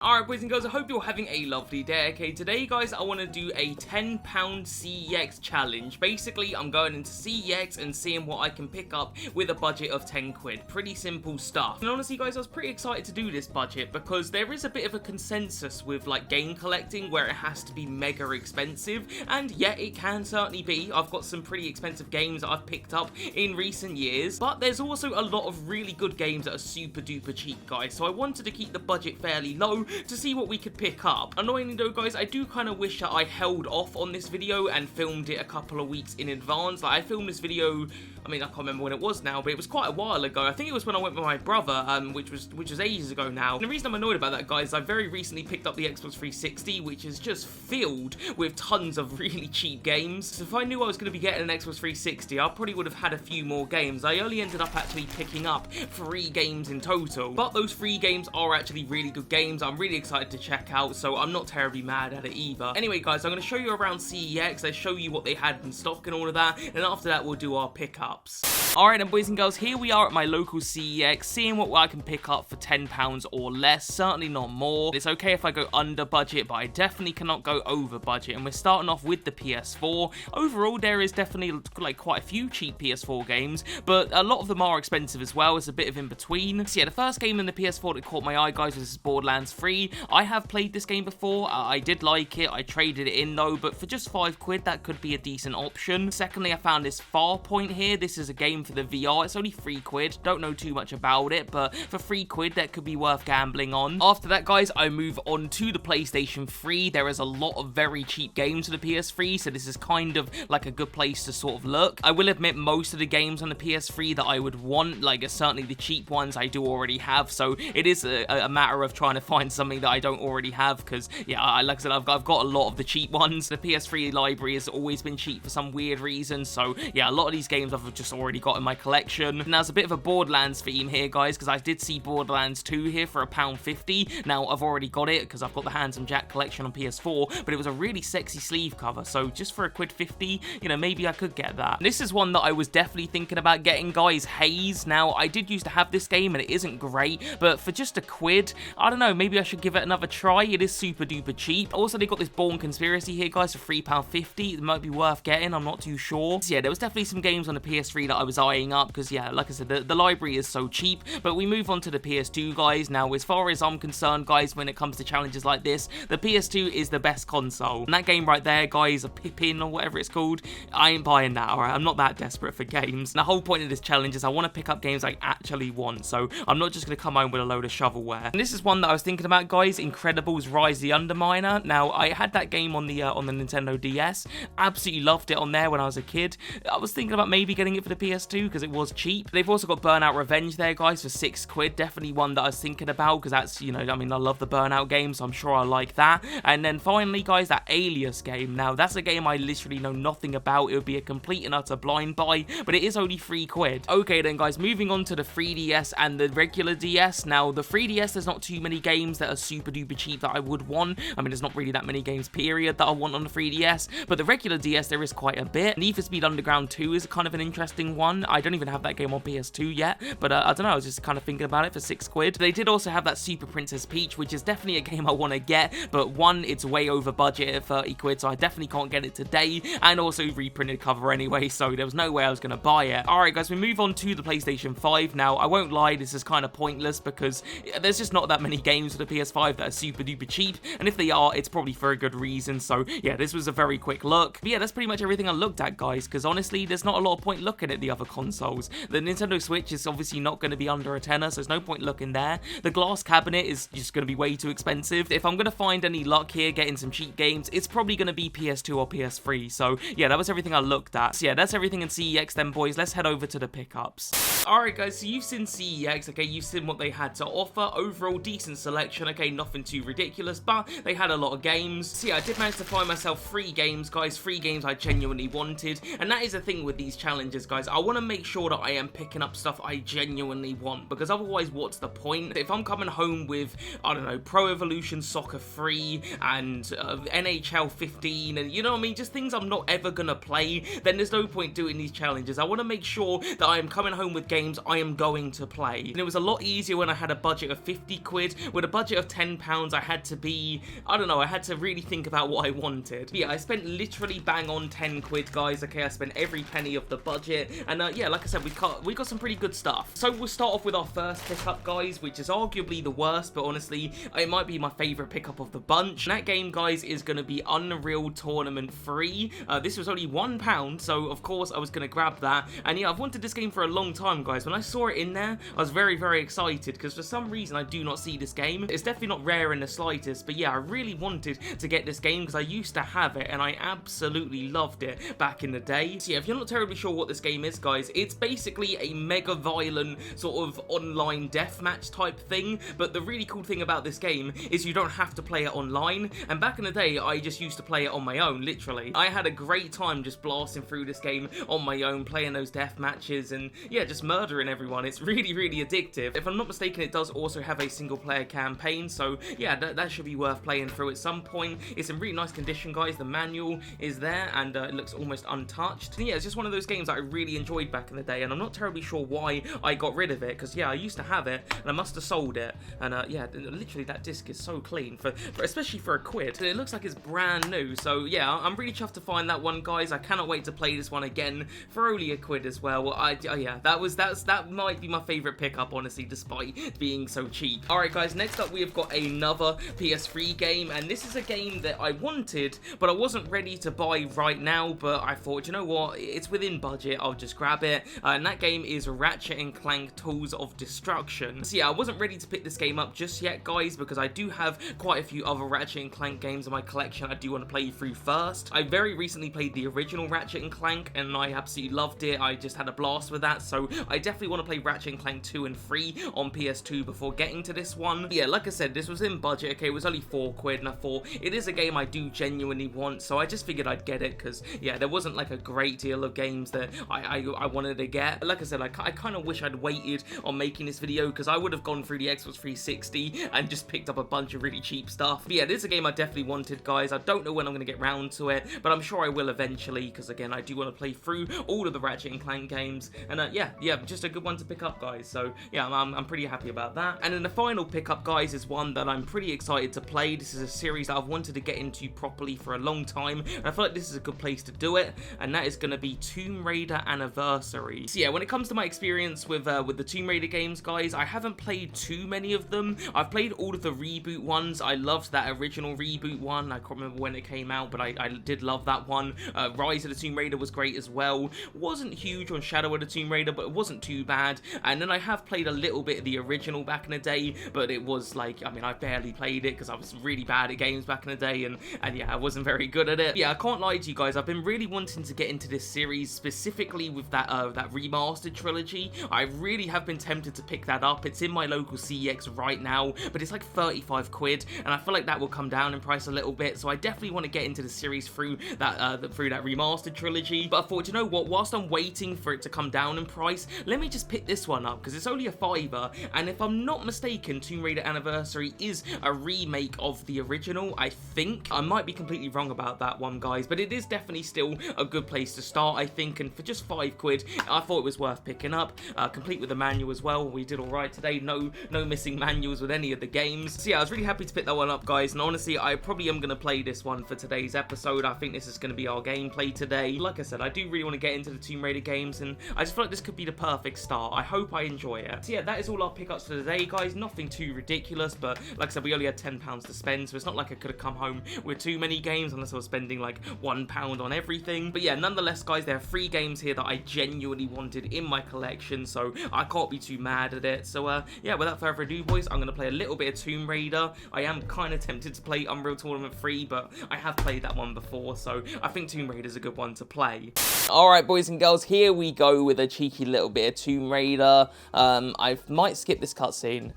Alright boys and girls, I hope you're having a lovely day. Okay, today guys, I want to do a £10 CeX challenge. Basically, I'm going into CeX and seeing what I can pick up with a budget of 10 quid. Pretty simple stuff. And honestly guys, I was pretty excited to do this budget because there is a bit of a consensus with like game collecting where it has to be mega expensive. And yeah, it can certainly be. I've got some pretty expensive games that I've picked up in recent years. But there's also a lot of really good games that are super duper cheap guys. So I wanted to keep the budget fairly low to see what we could pick up. Annoyingly though guys, I do kind of wish that I held off on this video and filmed it a couple of weeks in advance. Like I filmed this video, I mean I can't remember when it was now, but it was quite a while ago. I think it was when I went with my brother, which was ages ago now. And the reason I'm annoyed about that guys, I very recently picked up the Xbox 360, which is just filled with tons of really cheap games. So if I knew I was going to be getting an Xbox 360, I probably would have had a few more games. I only ended up actually picking up 3 games in total, but those 3 games are actually really good games. I'm really excited to check out, so I'm not terribly mad at it either. Anyway guys, I'm going to show you around CeX. I show you what they had in stock and all of that, and after that we'll do our pickups. Alright then boys and girls, here we are at my local CeX, seeing what I can pick up for £10 or less, certainly not more. It's okay if I go under budget, but I definitely cannot go over budget, and we're starting off with the PS4. Overall, there is definitely like quite a few cheap PS4 games, but a lot of them are expensive as well. It's a bit of in between. So yeah, the first game in the PS4 that caught my eye guys was Borderlands 3. I have played this game before, I did like it, I traded it in though, but for just 5 quid that could be a decent option. Secondly, I found this Farpoint here. This is a game for the VR, it's only 3 quid, don't know too much about it, but for 3 quid that could be worth gambling on. After that guys, I move on to the PlayStation 3. There is a lot of very cheap games for the PS3, so this is kind of like a good place to sort of look. I will admit most of the games on the PS3 that I would want, like certainly the cheap ones I do already have, so it is a matter of trying to find something that I don't already have, because yeah, like I said, I've got a lot of the cheap ones. The PS3 library has always been cheap for some weird reason, so yeah, a lot of these games I've just already got in my collection. And there's a bit of a Borderlands theme here guys, because I did see Borderlands 2 here for £1.50. Now I've already got it because I've got the Handsome Jack collection on PS4, but it was a really sexy sleeve cover, so just for £1.50, you know, maybe I could get that. This is one that I was definitely thinking about getting guys, Haze. Now I did used to have this game and it isn't great, but for just £1, I don't know, maybe I should give it another try. It is super duper cheap. Also, they got this Born Conspiracy here guys for £3.50. It might be worth getting, I'm not too sure. So yeah, there was definitely some games on the PS3 that I was eyeing up because yeah, like I said, the library is so cheap. But we move on to the PS2 guys. Now as far as I'm concerned guys, when it comes to challenges like this, the PS2 is the best console. And that game right there guys, a Pippin or whatever it's called, I ain't buying that, alright? I'm not that desperate for games. And the whole point of this challenge is I want to pick up games I actually want, so I'm not just going to come home with a load of shovelware. And this is one that I was thinking about guys, Incredibles Rise the Underminer. Now I had that game on the Nintendo DS, absolutely loved it on there when I was a kid. I was thinking about maybe getting it for the PS2 because it was cheap. They've also got Burnout Revenge there guys for 6 quid, definitely one that I was thinking about because that's, you know, I mean I love the Burnout game, so I'm sure I like that. And then finally guys, that Alias game. Now that's a game I literally know nothing about, it would be a complete and utter blind buy, but it is only 3 quid. Okay then guys, moving on to the 3DS and the regular DS. Now the 3DS, there's not too many games that are super duper cheap that I would want. I mean there's not really that many games period that I want on the 3DS, but the regular DS there is quite a bit. Need for Speed Underground 2 is kind of an interesting one. I don't even have that game on PS2 yet, but I don't know, I was just kind of thinking about it for 6 quid. They did also have that Super Princess Peach, which is definitely a game I want to get, but one, it's way over budget at 30 quid, so I definitely can't get it today, and also reprinted cover anyway, so there was no way I was going to buy it. Alright guys, we move on to the PlayStation 5. Now I won't lie, this is kind of pointless because there's just not that many games for the PS5 that are super duper cheap, and if they are, it's probably for a good reason. So yeah, this was a very quick look. But yeah, that's pretty much everything I looked at guys, because honestly there's not a lot of point looking at the other consoles. The Nintendo Switch is obviously not going to be under a tenner, so there's no point looking there. The glass cabinet is just going to be way too expensive. If I'm going to find any luck here getting some cheap games, it's probably going to be PS2 or PS3. So yeah, that was everything I looked at. So yeah, that's everything in CeX then boys. Let's head over to the pickups. Alright guys, so you've seen CeX, okay, you've seen what they had to offer. Overall decent selection, okay, nothing too ridiculous, but they had a lot of games. So yeah, I did manage to find myself 3 games guys, 3 games I genuinely wanted, and that is the thing with these challenges guys. I want to make sure that I am picking up stuff I genuinely want, because otherwise what's the point? If I'm coming home with, I don't know, Pro Evolution Soccer 3 and NHL 15 and you know what I mean, just things I'm not ever gonna play, then there's no point doing these challenges. I want to make sure that I am coming home with games I am going to play. And it was a lot easier when I had a budget of 50 quid. With a budget of £10, I had to be, I don't know, I had to really think about what I wanted. But yeah, I spent literally bang on 10 quid, guys. Okay, I spent every penny of the budget. And yeah, like I said, we got some pretty good stuff. So we'll start off with our first pickup, guys, which is arguably the worst, but honestly, it might be my favorite pickup of the bunch. And that game, guys, is going to be Unreal Tournament 3. This was only £1, so of course I was going to grab that. And yeah, I've wanted this game for a long time, guys. When I saw it in there, I was very, very excited, because for some reason I do not see this game. It's definitely not rare in the slightest, but yeah, I really wanted to get this game because I used to have it and I absolutely loved it back in the day. So yeah, if you're not terribly sure what this game is, guys, it's basically a mega violent sort of online deathmatch type thing, but the really cool thing about this game is you don't have to play it online, and back in the day I just used to play it on my own, literally. I had a great time just blasting through this game on my own, playing those death matches and yeah, just murdering everyone. It's really, really addictive. If I'm not mistaken, it does also have a single player campaign, so yeah, that should be worth playing through at some point. It's in really nice condition, guys. The manual is there and it looks almost untouched. And yeah, it's just one of those games that I really enjoyed back in the day, and I'm not terribly sure why I got rid of it, because yeah, I used to have it and I must have sold it, and yeah, literally that disc is so clean, for especially for a quid, and it looks like it's brand new. So yeah, I'm really chuffed to find that one, guys. I cannot wait to play this one again for only a quid as well. Yeah, that might be my favorite pickup, honestly, despite being so cheap. Alright, guys, next up we have got another PS3 game, and this is a game that I wanted, but I wasn't ready to buy right now, but I thought, you know what, it's within budget, I'll just grab it, and that game is Ratchet & Clank Tools of Destruction. So yeah, I wasn't ready to pick this game up just yet, guys, because I do have quite a few other Ratchet & Clank games in my collection I do want to play through first. I very recently played the original Ratchet & Clank, and I absolutely loved it. I just had a blast with that, so I definitely want to play Ratchet & Clank 2 and 3 on PS2 before getting to this one. But yeah, like I said, this was in budget, okay, it was only 4 quid, and I thought, it is a game I do genuinely want, so I just figured I'd get it, because yeah, there wasn't like a great deal of games that I wanted to get. Like I said, I kind of wish I'd waited on making this video, because I would have gone through the Xbox 360 and just picked up a bunch of really cheap stuff. But yeah, this is a game I definitely wanted, guys. I don't know when I'm going to get round to it, but I'm sure I will eventually, because again, I do want to play through all of the Ratchet & Clank games, and yeah, just a good one to pick up, guys. So yeah, I'm pretty happy about that. And then the final pickup, guys, is one that I'm pretty excited to play. This is a series that I've wanted to get into properly for a long time, and I feel like this is a good place to do it, and that is going to be Tomb Raider Anniversary. So yeah, when it comes to my experience with the Tomb Raider games, guys, I haven't played too many of them. I've played all of the reboot ones. I loved that original reboot one. I can't remember when it came out, but I did love that one. Rise of the Tomb Raider was great as well. Wasn't huge on Shadow of the Tomb Raider, but it wasn't too bad. And then I have played a little bit of the original back in the day, but it was like, I mean, I barely played it because I was really bad at games back in the day, and yeah, I wasn't very good at it. Yeah, I can't lie to you guys, I've been really wanting to get into this series, specifically with that remastered trilogy. I really have been tempted to pick that up. It's in my local CeX right now, but it's like 35 quid, and I feel like that will come down in price a little bit, so I definitely want to get into the series through that remastered trilogy. But I thought, you know what, whilst I'm waiting for it to come down in price, let me just pick this one up, because it's only a £5, and if I'm not mistaken, Tomb Raider Anniversary is a remake of the original, I think. I might be completely wrong about that one, guys, but it is definitely still a good place to start, I think, and for just 5 quid, I thought it was worth picking up, complete with the manual as well. We did alright today, no missing manuals with any of the games. So yeah, I was really happy to pick that one up, guys, and honestly, I probably am going to play this one for today's episode. I think this is going to be our gameplay today. Like I said, I do really want to get into the Tomb Raider games, and I just feel like this could be the perfect start. I hope I enjoy it. So yeah, that is all our pickups for today, guys. Nothing too ridiculous, but like I said, we only had £10 to spend, so it's not like I could have come home with too many games unless I was spending like £1 on everything. But yeah, nonetheless, guys, there are 3 games here that I genuinely wanted in my collection, so I can't be too mad at it. So yeah, without further ado, boys, I'm going to play a little bit of Tomb Raider. I am kind of tempted to play Unreal Tournament 3, but I have played that one before, so I think Tomb Raider is a good one to play. Alright, boys and girls, here we go with a cheeky little bit of Tomb Raider. I might skip this cutscene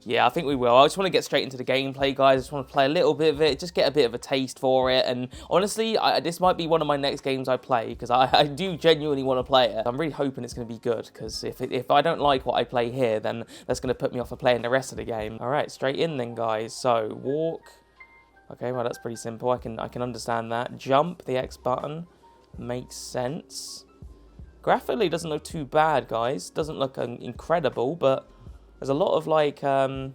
Yeah, I think we will. I just want to get straight into the gameplay, guys. I just want to play a little bit of it, just get a bit of a taste for it. And honestly, this might be one of my next games I play, because I do genuinely want to play it. I'm really hoping it's going to be good, because if I don't like what I play here, then that's going to put me off of playing the rest of the game. All right, straight in then, guys. So, walk. Okay, well, that's pretty simple. I can understand that. Jump, the X button. Makes sense. Graphically, doesn't look too bad, guys. Doesn't look incredible, but there's a lot of, like, there's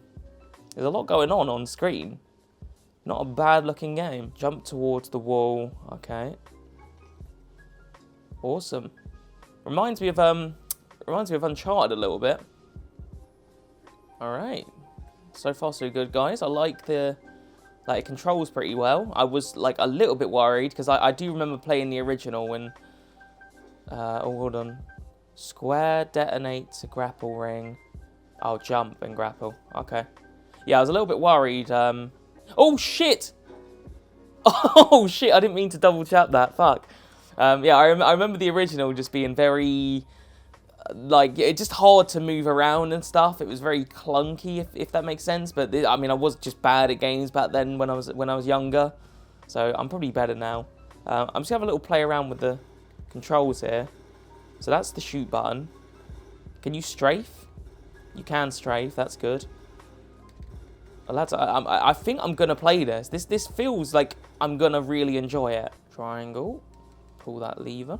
a lot going on screen. Not a bad-looking game. Jump towards the wall. Okay. Awesome. Reminds me of Uncharted a little bit. All right. So far, so good, guys. I like the... Like, it controls pretty well. I was, like, a little bit worried, because I do remember playing the original when... oh, hold on. Square, detonate to grapple ring. Oh, jump and grapple. Okay. Yeah, I was a little bit worried. Oh, shit! Oh, shit, I didn't mean to double tap that. Fuck. Yeah, I remember the original just being very... like, it's just hard to move around and stuff. It was very clunky, if that makes sense. But I mean, I was just bad at games back then when I was younger. So I'm probably better now. I'm just gonna have a little play around with the controls here. So that's the shoot button. Can you strafe? You can strafe. That's good. Well, lads, I think I'm gonna play this. This feels like I'm gonna really enjoy it. Triangle. Pull that lever.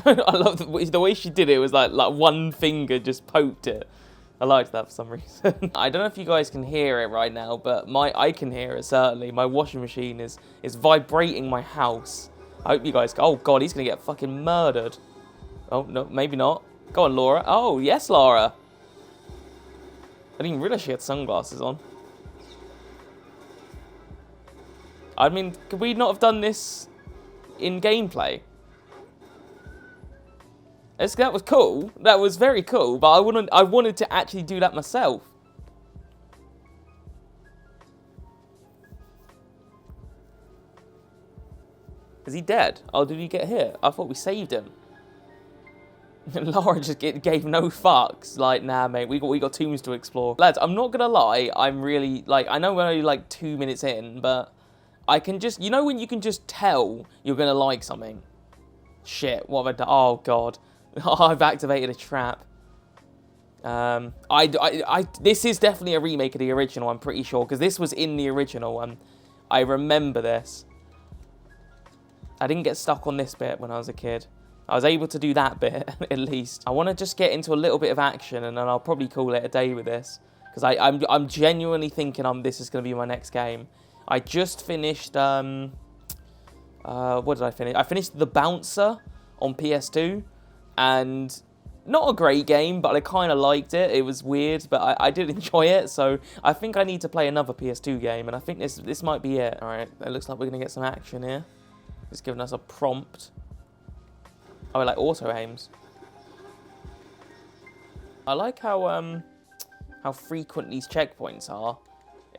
I love the way she did it. It was like one finger just poked it. I liked that for some reason. I don't know if you guys can hear it right now, but I can hear it, certainly. My washing machine is vibrating my house. I hope you guys... Oh, God, he's going to get fucking murdered. Oh, no, maybe not. Go on, Laura. Oh, yes, Laura. I didn't even realize she had sunglasses on. I mean, could we not have done this in gameplay? That was cool. That was very cool, but I wanted to actually do that myself. Is he dead? Oh, did he get hit? I thought we saved him. Laura just gave no fucks. Like, nah, mate, we got tombs to explore. Lads, I'm not gonna lie. I'm really, like, I know we're only like 2 minutes in, but I can just, you know when you can just tell you're gonna like something? Shit, what have I done? Oh, God. I've activated a trap. This is definitely a remake of the original, I'm pretty sure, because this was in the original, and I remember this. I didn't get stuck on this bit when I was a kid. I was able to do that bit, at least. I want to just get into a little bit of action, and then I'll probably call it a day with this, because I'm genuinely thinking this is going to be my next game. I just finished, what did I finish? I finished The Bouncer on PS2. And not a great game, but I kind of liked it. It was weird, but I did enjoy it. So I think I need to play another PS2 game, and I think this might be it. All right, it looks like we're going to get some action here. It's giving us a prompt. Oh, like auto aims. I like how frequent these checkpoints are.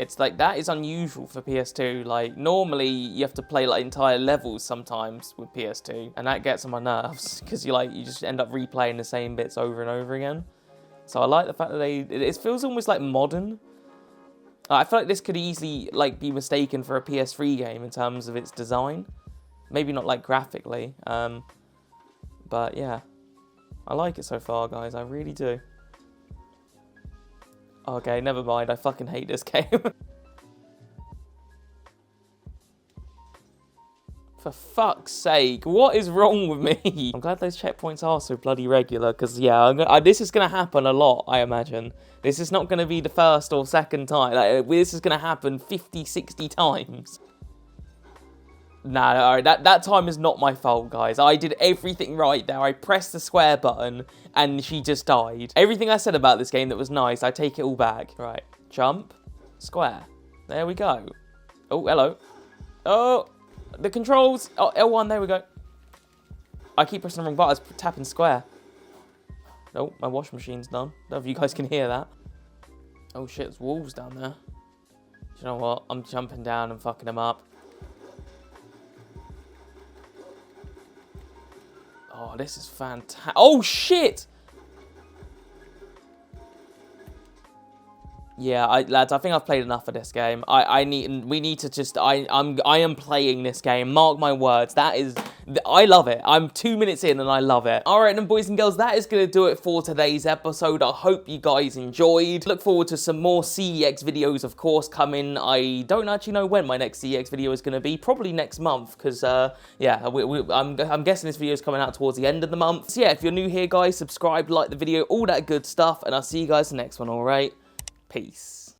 It's like, that is unusual for PS2. Like, normally you have to play like entire levels sometimes with PS2, and that gets on my nerves, because you just end up replaying the same bits over and over again. So I like the fact that it feels almost like modern. I feel like this could easily like be mistaken for a PS3 game in terms of its design. Maybe not like graphically, but yeah. I like it so far, guys, I really do. Okay, never mind. I fucking hate this game. For fuck's sake, what is wrong with me? I'm glad those checkpoints are so bloody regular, because, yeah, this is going to happen a lot, I imagine. This is not going to be the first or second time. Like, this is going to happen 50, 60 times. Nah, alright, that time is not my fault, guys. I did everything right there. I pressed the square button, and she just died. Everything I said about this game that was nice, I take it all back. Right, jump, square. There we go. Oh, hello. Oh, the controls. Oh, L1, there we go. I keep pressing the wrong button. I was tapping square. Oh, my washing machine's done. Don't know if you guys can hear that. Oh, shit, there's wolves down there. Do you know what? I'm jumping down and fucking them up. Oh, this is fantastic. Oh, shit! Yeah, lads, I think I've played enough of this game. We need to just, I am playing this game. Mark my words. I love it. I'm 2 minutes in and I love it. All right, then, boys and girls, that is going to do it for today's episode. I hope you guys enjoyed. Look forward to some more CEX videos, of course, coming. I don't actually know when my next CEX video is going to be. Probably next month, because, yeah, I'm guessing this video is coming out towards the end of the month. So, yeah, if you're new here, guys, subscribe, like the video, all that good stuff, and I'll see you guys in the next one, all right? Peace.